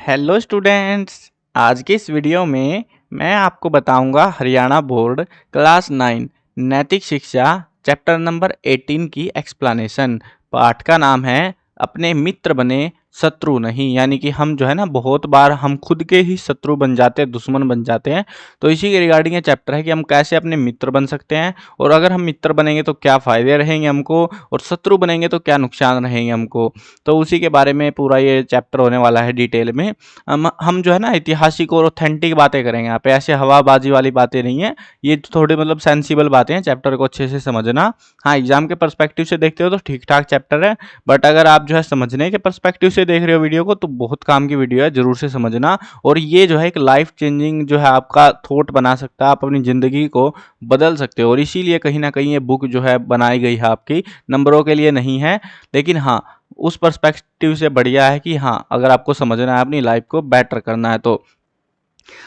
Hello students. आज के इस वीडियो में मैं आपको बताऊंगा हरियाणा बोर्ड क्लास 9 नैतिक शिक्षा चैप्टर नंबर 18 की एक्सप्लेनेशन। पाठ का नाम है अपने मित्र बने शत्रु नहीं। यानी कि हम जो है ना बहुत बार हम खुद के ही शत्रु बन जाते हैं, दुश्मन बन जाते हैं। तो इसी के रिगार्डिंग ये चैप्टर है कि हम कैसे अपने मित्र बन सकते हैं, और अगर हम मित्र बनेंगे तो क्या फ़ायदे रहेंगे हमको, और शत्रु बनेंगे तो क्या नुकसान रहेंगे हमको। तो उसी के बारे में पूरा ये चैप्टर होने वाला है डिटेल में। हम जो है ना ऐतिहासिक और ऑथेंटिक बातें करेंगे यहाँ पे, ऐसे हवाबाजी वाली बातें नहीं है। ये थोड़ी मतलब सेंसिबल बातें हैं, चैप्टर को अच्छे से समझना। हाँ, एग्जाम के पर्सपेक्टिव से देखते हो तो ठीक ठाक चैप्टर है, बट अगर आप जो है समझने के पर्सपेक्टिव से देख रहे हो वीडियो को तो बहुत काम की वीडियो है, जरूर से समझना। और ये जो है एक लाइफ चेंजिंग जो है आपका थॉट बना सकता है, आप अपनी ज़िंदगी को बदल सकते हो। और इसीलिए कहीं ना कहीं ये बुक जो है बनाई गई है, आपकी नंबरों के लिए नहीं है, लेकिन हाँ उस पर्सपेक्टिव से बढ़िया है कि हाँ अगर आपको समझना है, अपनी लाइफ को बेटर करना है। तो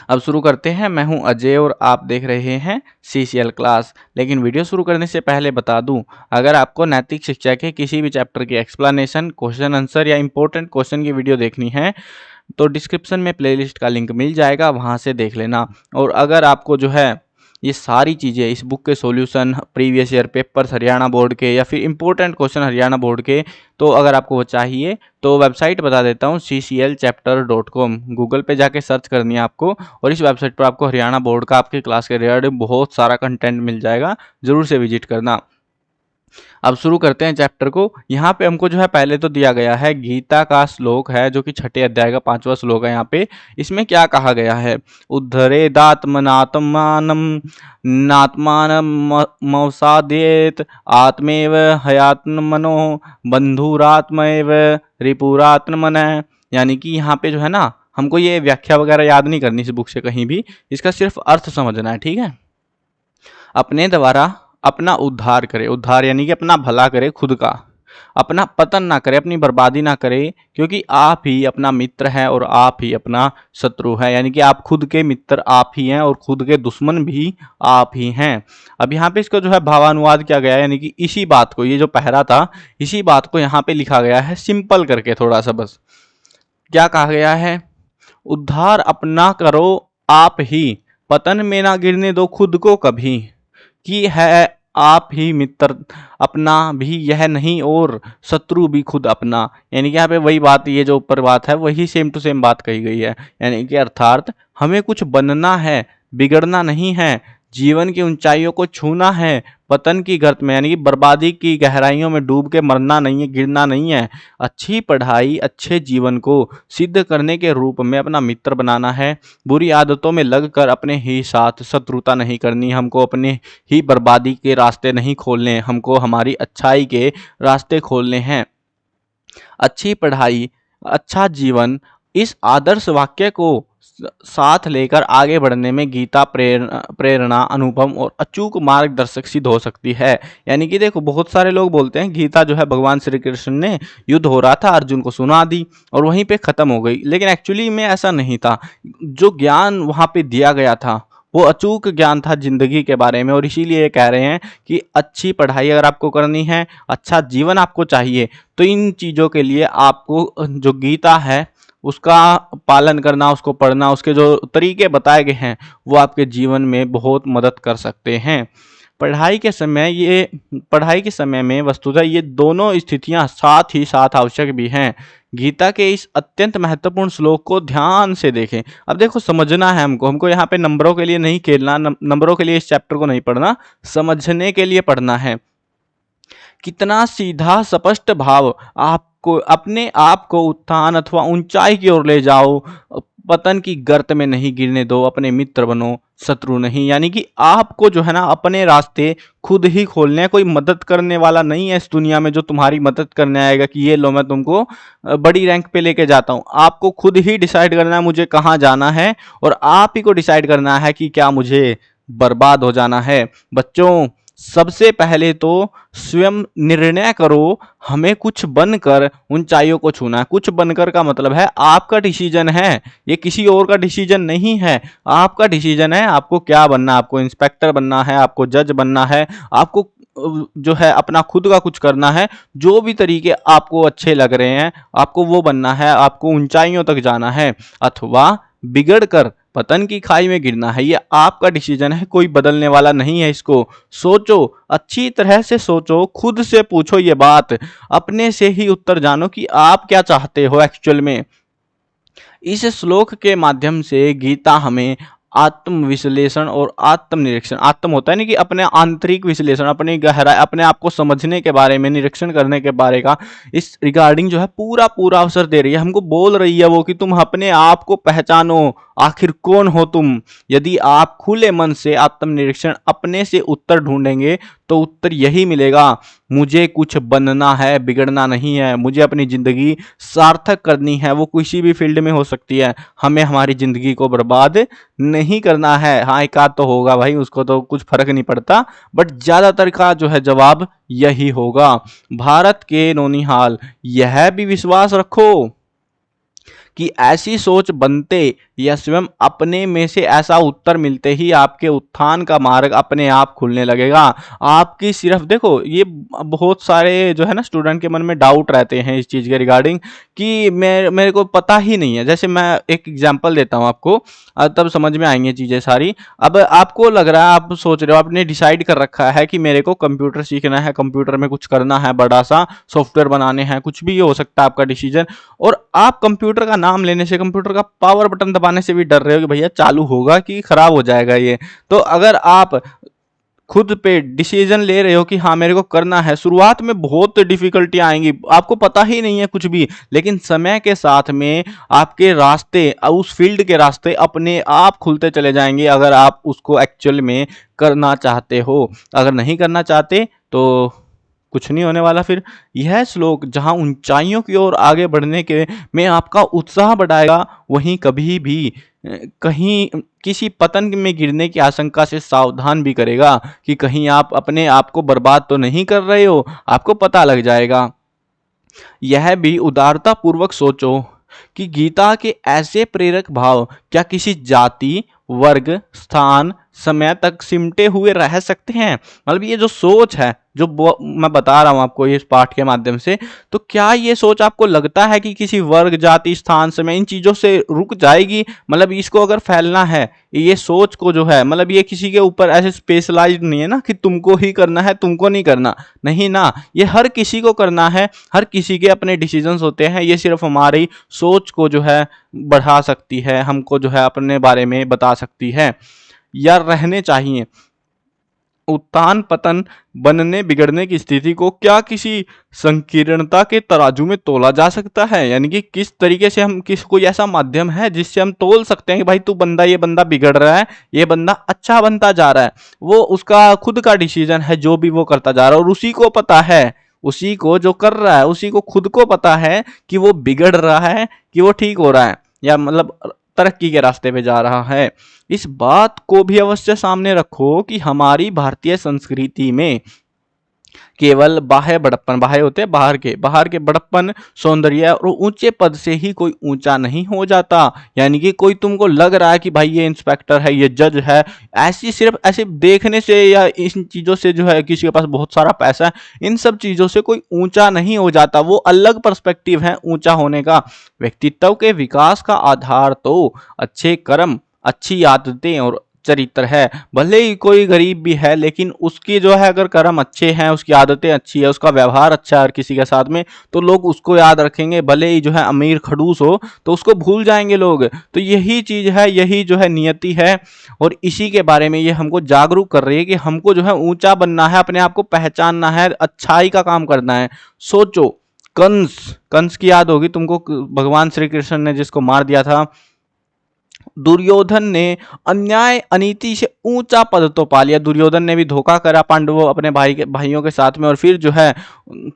अब शुरू करते हैं। मैं हूं अजय और आप देख रहे हैं CCL क्लास। लेकिन वीडियो शुरू करने से पहले बता दूं, अगर आपको नैतिक शिक्षा के किसी भी चैप्टर की एक्सप्लेनेशन, क्वेश्चन आंसर या इंपॉर्टेंट क्वेश्चन की वीडियो देखनी है तो डिस्क्रिप्शन में प्लेलिस्ट का लिंक मिल जाएगा, वहां से देख लेना। और अगर आपको जो है ये सारी चीज़ें, इस बुक के solution, previous year papers Haryana board के या फिर इंपॉर्टेंट क्वेश्चन हरियाणा बोर्ड के, तो अगर आपको वो चाहिए तो वेबसाइट बता देता हूँ cclchapter.com। गूगल पे जाके सर्च करनी है आपको, और इस वेबसाइट पर आपको हरियाणा बोर्ड का आपकी क्लास के रिगार्डिंग बहुत सारा कंटेंट मिल जाएगा, ज़रूर से विजिट करना। अब शुरू करते हैं चैप्टर को। यहाँ पे हमको जो है पहले तो दिया गया है गीता का श्लोक है, जो कि 6ठे अध्याय का 5वां श्लोक है। यहाँ पे इसमें क्या कहा गया है, उद्धरेदात्मनात्मानम नात्मानम मवसादेत आत्मेव हयात्मनो बंधुरात्मैव रिपुरात्मन। यानी कि यहाँ पे जो है ना हमको ये व्याख्या वगैरह याद नहीं करनी इस बुक से कहीं भी, इसका सिर्फ अर्थ समझना है, ठीक है। अपने द्वारा अपना उद्धार करे, उद्धार यानी कि अपना भला करे खुद का, अपना पतन ना करे, अपनी बर्बादी ना करे, क्योंकि आप ही अपना मित्र हैं और आप ही अपना शत्रु है। यानी कि आप खुद के मित्र आप ही हैं और खुद के दुश्मन भी आप ही हैं। अब यहाँ पे इसको जो है भावानुवाद किया गया है, यानी कि इसी बात को, ये जो पहरा था इसी बात को यहाँ पे लिखा गया है सिंपल करके थोड़ा सा। बस क्या कहा गया है, उद्धार अपना करो आप ही, पतन में ना गिरने दो खुद को कभी, कि है आप ही मित्र अपना भी यह नहीं और शत्रु भी खुद अपना। यानी कि यहाँ पे वही बात, ये जो ऊपर बात है वही सेम टू सेम बात कही गई है। यानी कि अर्थात हमें कुछ बनना है, बिगड़ना नहीं है, जीवन की ऊंचाइयों को छूना है, पतन की गर्त में यानी कि बर्बादी की गहराइयों में डूब के मरना नहीं है, गिरना नहीं है। अच्छी पढ़ाई अच्छे जीवन को सिद्ध करने के रूप में अपना मित्र बनाना है। बुरी आदतों में लगकर अपने ही साथ शत्रुता नहीं करनी, हमको अपने ही बर्बादी के रास्ते नहीं खोलने, हमको हमारी अच्छाई के रास्ते खोलने हैं। अच्छी पढ़ाई अच्छा जीवन, इस आदर्श वाक्य को साथ लेकर आगे बढ़ने में गीता प्रेरणा अनुपम और अचूक मार्गदर्शक सिद्ध हो सकती है। यानी कि देखो, बहुत सारे लोग बोलते हैं गीता जो है भगवान श्री कृष्ण ने, युद्ध हो रहा था अर्जुन को सुना दी और वहीं पे खत्म हो गई, लेकिन एक्चुअली में ऐसा नहीं था। जो ज्ञान वहां पे दिया गया था वो अचूक ज्ञान था जिंदगी के बारे में। और इसीलिए ये कह रहे हैं कि अच्छी पढ़ाई अगर आपको करनी है, अच्छा जीवन आपको चाहिए, तो इन चीज़ों के लिए आपको जो गीता है उसका पालन करना, उसको पढ़ना, उसके जो तरीके बताए गए हैं वो आपके जीवन में बहुत मदद कर सकते हैं। पढ़ाई के समय में वस्तुतः ये दोनों स्थितियां साथ ही साथ आवश्यक भी हैं। गीता के इस अत्यंत महत्वपूर्ण श्लोक को ध्यान से देखें। अब देखो, समझना है हमको यहाँ पे नंबरों के लिए नहीं खेलना, नंबरों के लिए इस चैप्टर को नहीं पढ़ना, समझने के लिए पढ़ना है। कितना सीधा स्पष्ट भाव, आपको अपने आप को उत्थान अथवा ऊंचाई की ओर ले जाओ, पतन की गर्त में नहीं गिरने दो, अपने मित्र बनो शत्रु नहीं। यानी कि आपको जो है ना अपने रास्ते खुद ही खोलने हैं, कोई मदद करने वाला नहीं है इस दुनिया में जो तुम्हारी मदद करने आएगा कि ये लो मैं तुमको बड़ी रैंक पे लेके जाता हूँ। आपको खुद ही डिसाइड करना है मुझे कहाँ जाना है, और आप ही को डिसाइड करना है कि क्या मुझे बर्बाद हो जाना है। बच्चों, सबसे पहले तो स्वयं निर्णय करो, हमें कुछ बनकर ऊंचाइयों को छूना है। कुछ बनकर का मतलब है आपका डिसीजन है, ये किसी और का डिसीजन नहीं है, आपका डिसीजन है। आपको क्या बनना है, आपको इंस्पेक्टर बनना है, आपको जज बनना है, आपको जो है अपना खुद का कुछ करना है, जो भी तरीके आपको अच्छे लग रहे हैं आपको वो बनना है, आपको ऊंचाइयों तक जाना है, अथवा बिगड़ कर पतन की खाई में गिरना है। ये आपका डिसीजन है, कोई बदलने वाला नहीं है। इसको सोचो, अच्छी तरह से सोचो, खुद से पूछो ये बात, अपने से ही उत्तर जानो कि आप क्या चाहते हो एक्चुअल में। इस श्लोक के माध्यम से गीता हमें आत्म विश्लेषण और आत्म निरीक्षण, आत्म होता है ना कि अपने आंतरिक विश्लेषण, अपनी गहराई, अपने आप को समझने के बारे में, निरीक्षण करने के बारे का इस रिगार्डिंग जो है पूरा पूरा अवसर दे रही है। हमको बोल रही है वो कि तुम अपने आप को पहचानो, आखिर कौन हो तुम। यदि आप खुले मन से आत्म निरीक्षण अपने से उत्तर ढूंढेंगे तो उत्तर यही मिलेगा, मुझे कुछ बनना है, बिगड़ना नहीं है। मुझे अपनी जिंदगी सार्थक करनी है, वो किसी भी फील्ड में हो सकती है। हमें हमारी जिंदगी को बर्बाद नहीं करना है। हाँ, एक आध तो होगा भाई, उसको तो कुछ फर्क नहीं पड़ता, बट ज्यादातर का जो है जवाब यही होगा। भारत के नौनिहाल, यह भी विश्वास रखो कि ऐसी सोच बनते या स्वयं अपने में से ऐसा उत्तर मिलते ही आपके उत्थान का मार्ग अपने आप खुलने लगेगा। आपकी सिर्फ देखो, ये बहुत सारे जो है ना स्टूडेंट के मन में डाउट रहते हैं इस चीज़ के रिगार्डिंग कि मेरे को पता ही नहीं है। जैसे मैं एक एग्जांपल देता हूँ आपको, तब समझ में आएंगी चीज़ें सारी। अब आपको लग रहा है, आप सोच रहे हो, आपने डिसाइड कर रखा है कि मेरे को कंप्यूटर सीखना है, कंप्यूटर में कुछ करना है, बड़ा सा सॉफ्टवेयर बनाने हैं, कुछ भी हो सकता है आपका डिसीजन, और आप कंप्यूटर का नाम लेने से, कंप्यूटर का पावर बटन दबाने से भी डर रहे हो कि भैया चालू होगा कि खराब हो जाएगा ये। तो अगर आप खुद पे डिसीजन ले रहे हो कि हाँ मेरे को करना है, शुरुआत में बहुत डिफिकल्टी आएंगी, आपको पता ही नहीं है कुछ भी, लेकिन समय के साथ में आपके रास्ते, उस फील्ड के रास्ते अपने आप खुलते चले जाएंगे, अगर आप उसको एक्चुअल में करना चाहते हो। अगर नहीं करना चाहते तो कुछ नहीं होने वाला। फिर यह श्लोक जहां ऊंचाइयों की ओर आगे बढ़ने के में आपका उत्साह बढ़ाएगा, वहीं कभी भी कहीं किसी पतन में गिरने की आशंका से सावधान भी करेगा कि कहीं आप अपने आप को बर्बाद तो नहीं कर रहे हो, आपको पता लग जाएगा। यह भी उदारता पूर्वक सोचो कि गीता के ऐसे प्रेरक भाव क्या किसी जाति, वर्ग, स्थान, समय तक सिमटे हुए रह सकते हैं। मतलब ये जो सोच है, जो मैं बता रहा हूं आपको इस पाठ के माध्यम से, तो क्या ये सोच आपको लगता है कि किसी वर्ग, जाति, स्थान, समय, इन चीजों से रुक जाएगी? मतलब इसको अगर फैलना है, ये सोच को जो है, मतलब ये किसी के ऊपर ऐसे स्पेशलाइज्ड नहीं है ना कि तुमको ही करना है, तुमको नहीं करना, नहीं ना, ये हर किसी को करना है। हर किसी के अपने डिसीजंस होते हैं। ये सिर्फ हमारी सोच को जो है बढ़ा सकती है, हमको जो है अपने बारे में बता सकती है, या रहने चाहिए। उत्थान पतन, बनने बिगड़ने की स्थिति को क्या किसी संकीर्णता के तराजू में तोला जा सकता है? यानी कि किस तरीके से हम, किस कोई ऐसा माध्यम है जिससे हम तोल सकते हैं कि भाई तू बंदा, ये बंदा बिगड़ रहा है, ये बंदा अच्छा बनता जा रहा है। वो उसका खुद का डिसीजन है, जो भी वो करता जा रहा है, और उसी को पता है, उसी को जो कर रहा है उसी को खुद को पता है कि वो बिगड़ रहा है कि वो ठीक हो रहा है, या मतलब तरक्की के रास्ते पे जा रहा है। इस बात को भी अवश्य सामने रखो कि हमारी भारतीय संस्कृति में केवल बाह्य बड़प्पन, बाह्य होते हैं बाहर के बड़प्पन, सौंदर्य और ऊंचे पद से ही कोई ऊंचा नहीं हो जाता। यानी कि कोई तुमको लग रहा है कि भाई ये इंस्पेक्टर है, ये जज है, ऐसी सिर्फ ऐसे देखने से या इन चीजों से जो है, किसी के पास बहुत सारा पैसा है, इन सब चीजों से कोई ऊंचा नहीं हो जाता। वो अलग पर्सपेक्टिव है ऊंचा होने का। व्यक्तित्व के विकास का आधार तो अच्छे कर्म, अच्छी आदतें और चरित्र है। भले ही कोई गरीब भी है, लेकिन उसकी जो है अगर कर्म अच्छे हैं, उसकी आदतें अच्छी है, उसका व्यवहार अच्छा है हर किसी के साथ में, तो लोग उसको याद रखेंगे। भले ही जो है अमीर खड़ूस हो तो उसको भूल जाएंगे लोग। तो यही चीज है, यही जो है नियति है, और इसी के बारे में ये हमको जागरूक कर रही है कि हमको जो है ऊंचा बनना है, अपने आप को पहचानना है, अच्छाई का काम करना है। सोचो, कंस की याद होगी तुमको, भगवान श्री कृष्ण ने जिसको मार दिया था। दुर्योधन ने अन्याय अनीति से ऊंचा पद तो पा लिया, दुर्योधन ने भी धोखा करा पांडवों, अपने भाइयों के साथ में, और फिर जो है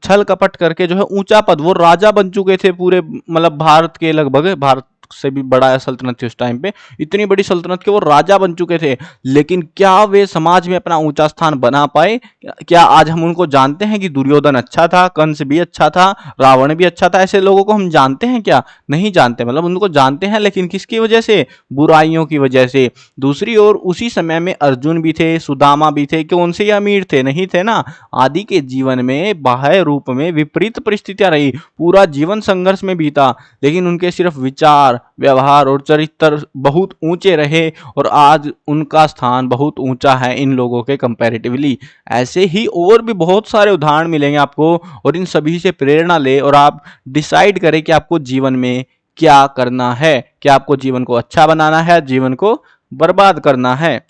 छल कपट करके जो है ऊंचा पद, वो राजा बन चुके थे पूरे, मतलब भारत के लगभग, भारत से भी बड़ा सल्तनत थी उस टाइम पे, इतनी बड़ी सल्तनत के वो राजा बन चुके थे। लेकिन क्या वे समाज में अपना ऊंचा स्थान बना पाए? क्या आज हम उनको जानते हैं कि दुर्योधन अच्छा था, कंस भी अच्छा था, रावण भी अच्छा था? ऐसे लोगों को हम जानते हैं क्या? नहीं जानते। मतलब उनको जानते हैं, लेकिन किसकी वजह से? बुराइयों की वजह से। दूसरी ओर उसी समय में अर्जुन भी थे, सुदामा भी थे, कि उनसे ये अमीर थे? नहीं थे ना। आदि के जीवन में बाह्य रूप में विपरीत परिस्थितियां रही, पूरा जीवन संघर्ष में बीता, लेकिन उनके सिर्फ विचार, व्यवहार और चरित्र बहुत ऊंचे रहे और आज उनका स्थान बहुत ऊंचा है इन लोगों के कंपैरेटिवली। ऐसे ही और भी बहुत सारे उदाहरण मिलेंगे आपको, और इन सभी से प्रेरणा ले और आप डिसाइड करें कि आपको जीवन में क्या करना है, क्या आपको जीवन को अच्छा बनाना है, जीवन को बर्बाद करना है।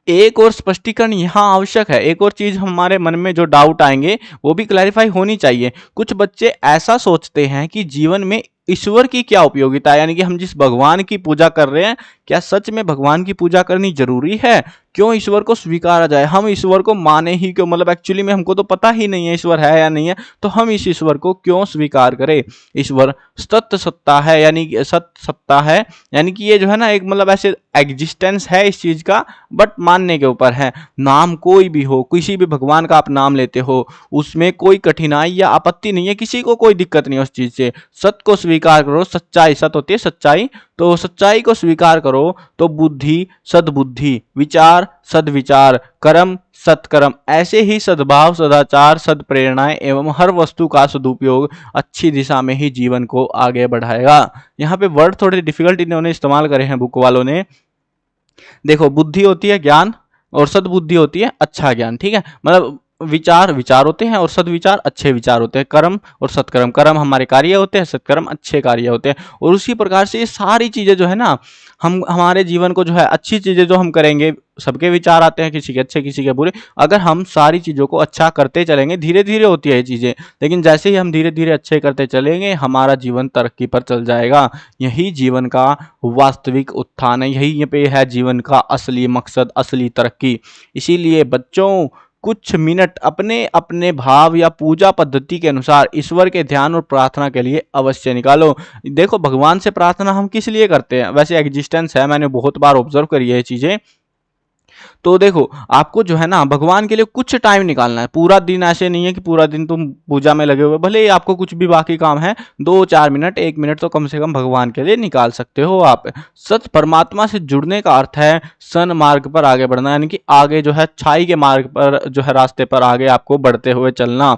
एक और स्पष्टीकरण यहाँ आवश्यक है, एक और चीज हमारे मन में जो डाउट आएंगे वो भी क्लैरिफाई होनी चाहिए। कुछ बच्चे ऐसा सोचते हैं कि जीवन में ईश्वर की क्या उपयोगिता है, यानी कि हम जिस भगवान की पूजा कर रहे हैं, क्या सच में भगवान की पूजा करनी जरूरी है? क्यों ईश्वर को स्वीकारा जाए? हम ईश्वर को माने ही क्यों? मतलब एक्चुअली में हमको तो पता ही नहीं है ईश्वर है या नहीं है, तो हम इस ईश्वर को क्यों स्वीकार करें? ईश्वर सत्य सत्ता है, यानी कि सत्य सत्ता है, यानी कि ये जो है ना एक मतलब ऐसे एग्जिस्टेंस है इस चीज का, बट मानने के ऊपर है। नाम कोई भी हो, किसी भी भगवान का आप नाम लेते हो, उसमें कोई कठिनाई या आपत्ति नहीं है, किसी को कोई दिक्कत नहीं है उस चीज से। सत्य को स्वीकार करो, सच्चाई, सत्य होती है सच्चाई, तो सच्चाई को स्वीकार करो, तो बुद्धि सद्बुद्धि, विचार सद्विचार, कर्म सत्कर्म, ऐसे ही सद्भाव, सदाचार, सद्प्रेरणाएं एवं हर वस्तु का सदुपयोग अच्छी दिशा में ही जीवन को आगे बढ़ाएगा। यहाँ पे वर्ड थोड़े डिफिकल्ट इन्होंने इस्तेमाल करे हैं बुक वालों ने। देखो, बुद्धि होती है ज्ञान और सद्बुद्धि होती है अच्छा ज्ञान, ठीक है। मतलब विचार विचार होते हैं और सद्विचार अच्छे विचार होते हैं। कर्म और सत्कर्म, कर्म हमारे कार्य होते हैं, सत्कर्म अच्छे कार्य होते हैं। और उसी प्रकार से ये सारी चीजें जो है ना, हम हमारे जीवन को जो है अच्छी चीजें जो हम करेंगे, सबके विचार आते हैं, किसी के अच्छे किसी के बुरे। अगर हम सारी चीजों को अच्छा करते चलेंगे, धीरे धीरे होती है ये चीजें, लेकिन जैसे ही हम धीरे धीरे अच्छे करते चलेंगे, हमारा जीवन तरक्की पर चल जाएगा। यही जीवन का वास्तविक उत्थान है, यही पे है जीवन का असली मकसद, असली तरक्की। इसीलिए बच्चों, कुछ मिनट अपने अपने भाव या पूजा पद्धति के अनुसार ईश्वर के ध्यान और प्रार्थना के लिए अवश्य निकालो। देखो, भगवान से प्रार्थना हम किस लिए करते हैं? वैसे एग्जिस्टेंस है, मैंने बहुत बार ऑब्जर्व करी है ये चीजें। तो देखो, आपको जो है ना भगवान के लिए कुछ टाइम निकालना है। पूरा दिन ऐसे नहीं है कि पूरा दिन तुम पूजा में लगे हुए, भले ही आपको कुछ भी बाकी काम है, 2-4 मिनट, 1 मिनट तो कम से कम भगवान के लिए निकाल सकते हो आप। सत परमात्मा से जुड़ने का अर्थ है सन मार्ग पर आगे बढ़ना, यानी कि आगे जो है अच्छाई के मार्ग पर जो है रास्ते पर आगे आपको बढ़ते हुए चलना।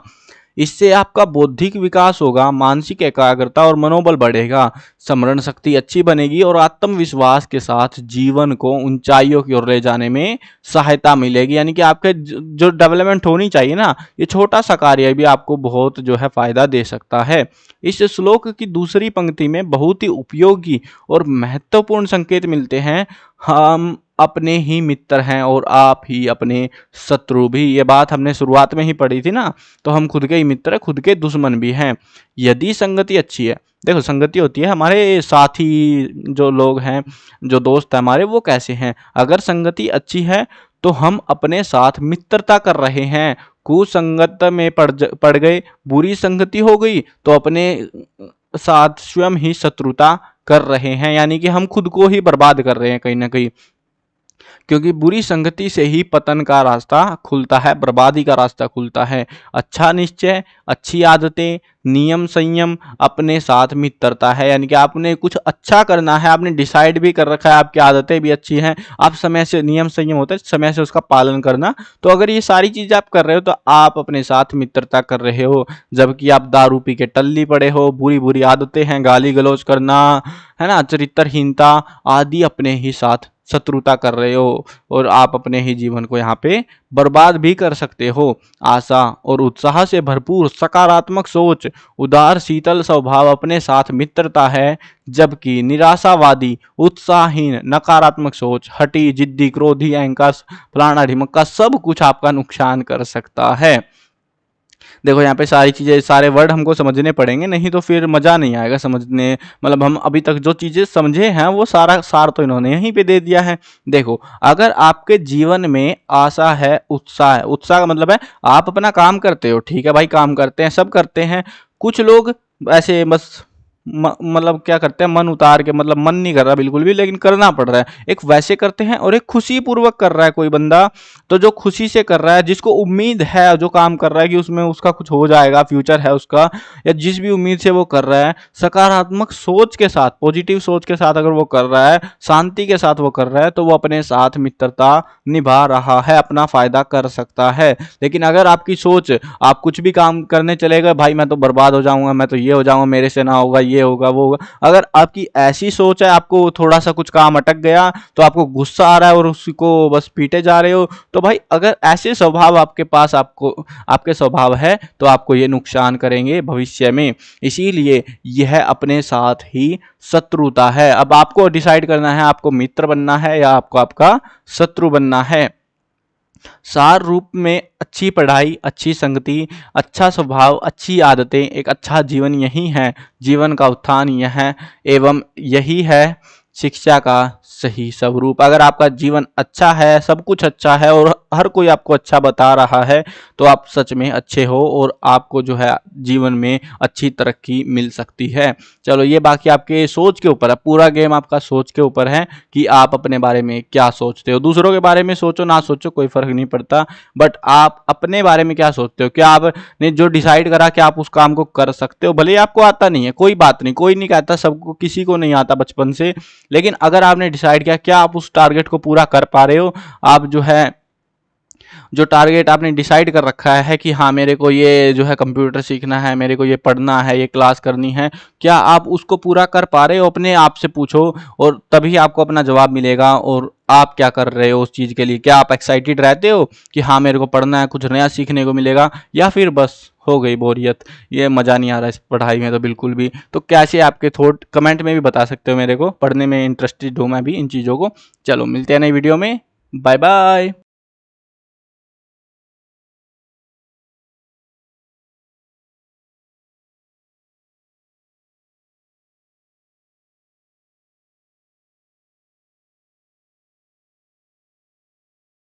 इससे आपका बौद्धिक विकास होगा, मानसिक एकाग्रता और मनोबल बढ़ेगा, स्मरण शक्ति अच्छी बनेगी और आत्मविश्वास के साथ जीवन को ऊंचाइयों की ओर ले जाने में सहायता मिलेगी। यानी कि आपके जो डेवलपमेंट होनी चाहिए ना, ये छोटा सा कार्य भी आपको बहुत जो है फायदा दे सकता है। इस श्लोक की दूसरी पंक्ति में बहुत ही उपयोगी और महत्वपूर्ण संकेत मिलते हैं। हम अपने ही मित्र हैं और आप ही अपने शत्रु भी। ये बात हमने शुरुआत में ही पढ़ी थी ना, तो हम खुद के ही मित्र, खुद के दुश्मन भी हैं यदि संगति अच्छी है। देखो, संगति होती है हमारे साथी जो लोग हैं, जो दोस्त हैं हमारे, वो कैसे हैं। अगर संगति अच्छी है तो हम अपने साथ मित्रता कर रहे हैं। कुसंगत में पड़ गए, बुरी संगति हो गई, तो अपने साथ स्वयं ही शत्रुता कर रहे हैं, यानी कि हम खुद को ही बर्बाद कर रहे हैं कहीं ना कहीं। क्योंकि बुरी संगति से ही पतन का रास्ता खुलता है, बर्बादी का रास्ता खुलता है। अच्छा निश्चय, अच्छी आदतें, नियम संयम, अपने साथ मित्रता है, यानी कि आपने कुछ अच्छा करना है, आपने डिसाइड भी कर रखा है, आपकी आदतें भी अच्छी हैं, आप समय से, नियम संयम होता है समय से उसका पालन करना। तो अगर ये सारी चीजें आप कर रहे हो तो आप अपने साथ मित्रता कर रहे हो। जबकि आप दारू पी के टल्ली पड़े हो, बुरी बुरी आदतें हैं, गाली गलौज करना, है ना, चरित्रहीनता आदि, अपने ही साथ शत्रुता कर रहे हो और आप अपने ही जीवन को यहाँ पे बर्बाद भी कर सकते हो। आशा और उत्साह से भरपूर सकारात्मक सोच, उदार शीतल स्वभाव अपने साथ मित्रता है, जबकि निराशावादी, उत्साहहीन, नकारात्मक सोच, हठी, जिद्दी, क्रोधी, अहंकार, फलाना ढिमक्का, सब कुछ आपका नुकसान कर सकता है। देखो, यहाँ पे सारी चीज़ें, सारे वर्ड हमको समझने पड़ेंगे, नहीं तो फिर मज़ा नहीं आएगा समझने। मतलब हम अभी तक जो चीज़ें समझे हैं वो सारा सार तो इन्होंने यहीं पे दे दिया है। देखो, अगर आपके जीवन में आशा है, उत्साह है, उत्साह का मतलब है आप अपना काम करते हो, ठीक है भाई, काम करते हैं, सब करते हैं। कुछ लोग ऐसे बस मतलब क्या करते हैं, मन उतार के, मतलब मन नहीं कर रहा बिल्कुल भी, लेकिन करना पड़ रहा है। एक वैसे करते हैं और एक खुशी पूर्वक कर रहा है कोई बंदा। तो जो खुशी से कर रहा है, जिसको उम्मीद है, जो काम कर रहा है कि उसमें उसका कुछ हो जाएगा, फ्यूचर है उसका, या जिस भी उम्मीद से वो कर रहा है, सकारात्मक सोच के साथ, पॉजिटिव सोच के साथ अगर वो कर रहा है, शांति के साथ वो कर रहा है, तो वो अपने साथ मित्रता निभा रहा है, अपना फायदा कर सकता है। लेकिन अगर आपकी सोच, आप कुछ भी काम करने चले गए, भाई मैं तो बर्बाद हो जाऊंगा, मैं तो ये हो जाऊंगा, मेरे से ना होगा, ये होगा, वो होगा, अगर आपकी ऐसी सोच है, आपको थोड़ा सा कुछ काम अटक गया तो आपको गुस्सा आ रहा है और उसको बस पीटे जा रहे हो, तो भाई अगर ऐसे स्वभाव आपके पास, आपको आपके स्वभाव है, तो आपको ये नुकसान करेंगे भविष्य में। इसीलिए यह अपने साथ ही शत्रुता है। अब आपको डिसाइड करना है, आपको मित्र बनना है या आपको आपका शत्रु बनना है। सार रूप में अच्छी पढ़ाई, अच्छी संगति, अच्छा स्वभाव, अच्छी आदतें, एक अच्छा जीवन यही है। जीवन का उत्थान यह है, एवं यही है शिक्षा का सही स्वरूप। अगर आपका जीवन अच्छा है, सब कुछ अच्छा है और हर कोई आपको अच्छा बता रहा है, तो आप सच में अच्छे हो और आपको जो है जीवन में अच्छी तरक्की मिल सकती है। चलो, ये बाकी आपके सोच के ऊपर है, पूरा गेम आपका सोच के ऊपर है कि आप अपने बारे में क्या सोचते हो। दूसरों के बारे में सोचो ना सोचो कोई फर्क नहीं पड़ता, बट आप अपने बारे में क्या सोचते हो। क्या आपने जो डिसाइड करा कि आप उस काम को कर सकते हो, भले ही आपको आता नहीं है, कोई बात नहीं, कोई नहीं कहता, सबको, किसी को नहीं आता बचपन से, लेकिन अगर आपने डिसाइड किया, क्या आप उस टारगेट को पूरा कर पा रहे हो। आप जो है, जो टारगेट आपने डिसाइड कर रखा है कि हाँ मेरे को ये जो है कंप्यूटर सीखना है, मेरे को ये पढ़ना है, ये क्लास करनी है, क्या आप उसको पूरा कर पा रहे हो। अपने आप से पूछो और तभी आपको अपना जवाब मिलेगा। और आप क्या कर रहे हो उस चीज़ के लिए, क्या आप एक्साइटेड रहते हो कि हाँ मेरे को पढ़ना है, कुछ नया सीखने को मिलेगा, या फिर बस हो गई बोरियत, ये मज़ा नहीं आ रहा इस पढ़ाई में तो बिल्कुल भी। तो कैसे आपके थॉट कमेंट में भी बता सकते हो, मेरे को पढ़ने में इंटरेस्टेड हूँ मैं भी इन चीज़ों को। चलो मिलते हैं नई वीडियो में, बाय बाय।